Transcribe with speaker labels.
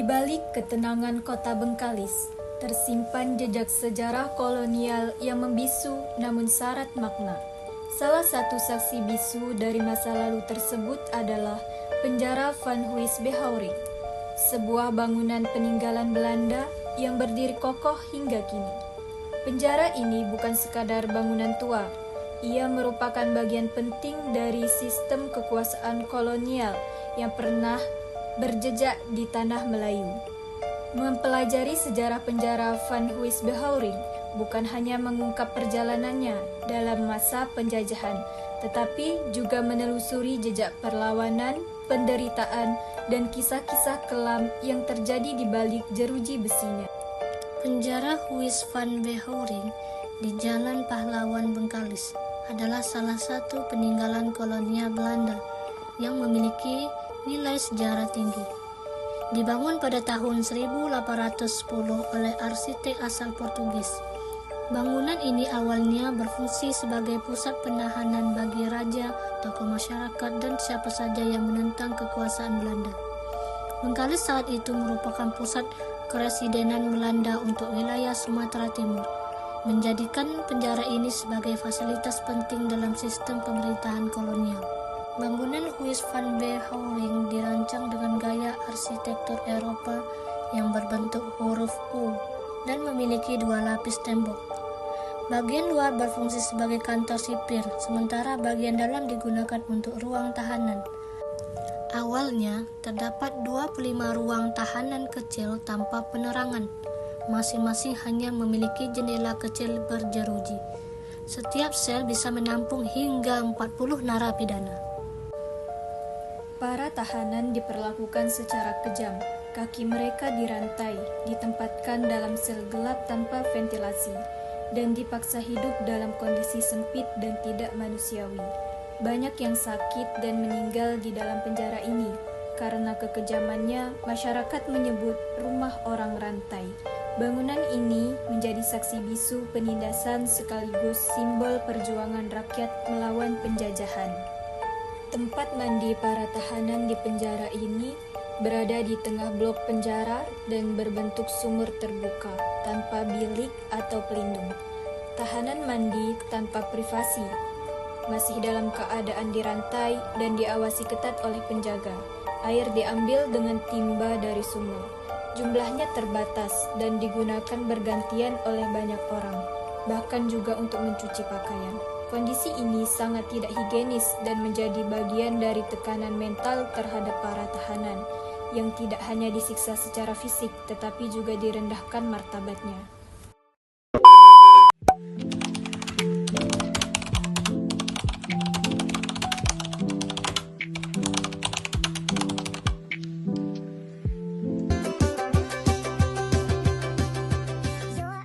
Speaker 1: Di balik ketenangan kota Bengkalis, tersimpan jejak sejarah kolonial yang membisu namun syarat makna. Salah satu saksi bisu dari masa lalu tersebut adalah penjara Van Huysbehoring, sebuah bangunan peninggalan Belanda yang berdiri kokoh hingga kini. Penjara ini bukan sekadar bangunan tua, ia merupakan bagian penting dari sistem kekuasaan kolonial yang pernah berjejak di tanah Melayu. Mempelajari sejarah penjara Van Huysbehoring bukan hanya mengungkap perjalanannya dalam masa penjajahan, tetapi juga menelusuri jejak perlawanan, penderitaan, dan kisah-kisah kelam yang terjadi di balik jeruji besinya.
Speaker 2: Penjara Huysbehoring di Jalan Pahlawan Bengkalis adalah salah satu peninggalan kolonial Belanda yang memiliki nilai sejarah tinggi. Dibangun pada tahun 1810 oleh arsitek asal Portugis. Bangunan ini awalnya berfungsi sebagai pusat penahanan bagi raja, tokoh masyarakat, dan siapa saja yang menentang kekuasaan Belanda. Bengkalis saat itu merupakan pusat keresidenan Belanda untuk wilayah Sumatera Timur, menjadikan penjara ini sebagai fasilitas penting dalam sistem pemerintahan kolonial. Bangunan Huysbehoring dirancang dengan gaya arsitektur Eropa yang berbentuk huruf U dan memiliki dua lapis tembok. Bagian luar berfungsi sebagai kantor sipir, sementara bagian dalam digunakan untuk ruang tahanan. Awalnya, terdapat 25 ruang tahanan kecil tanpa penerangan. Masing-masing hanya memiliki jendela kecil berjeruji. Setiap sel bisa menampung hingga 40 narapidana.
Speaker 1: Para tahanan diperlakukan secara kejam. Kaki mereka dirantai, ditempatkan dalam sel gelap tanpa ventilasi, dan dipaksa hidup dalam kondisi sempit dan tidak manusiawi. Banyak yang sakit dan meninggal di dalam penjara ini. Karena kekejamannya, masyarakat menyebut rumah orang rantai. Bangunan ini menjadi saksi bisu penindasan sekaligus simbol perjuangan rakyat melawan penjajahan. Tempat mandi para tahanan di penjara ini berada di tengah blok penjara dan berbentuk sumur terbuka, tanpa bilik atau pelindung. Tahanan mandi tanpa privasi, masih dalam keadaan dirantai dan diawasi ketat oleh penjaga. Air diambil dengan timba dari sumur. Jumlahnya terbatas dan digunakan bergantian oleh banyak orang, bahkan juga untuk mencuci pakaian. Kondisi ini sangat tidak higienis dan menjadi bagian dari tekanan mental terhadap para tahanan, yang tidak hanya disiksa secara fisik tetapi juga direndahkan martabatnya.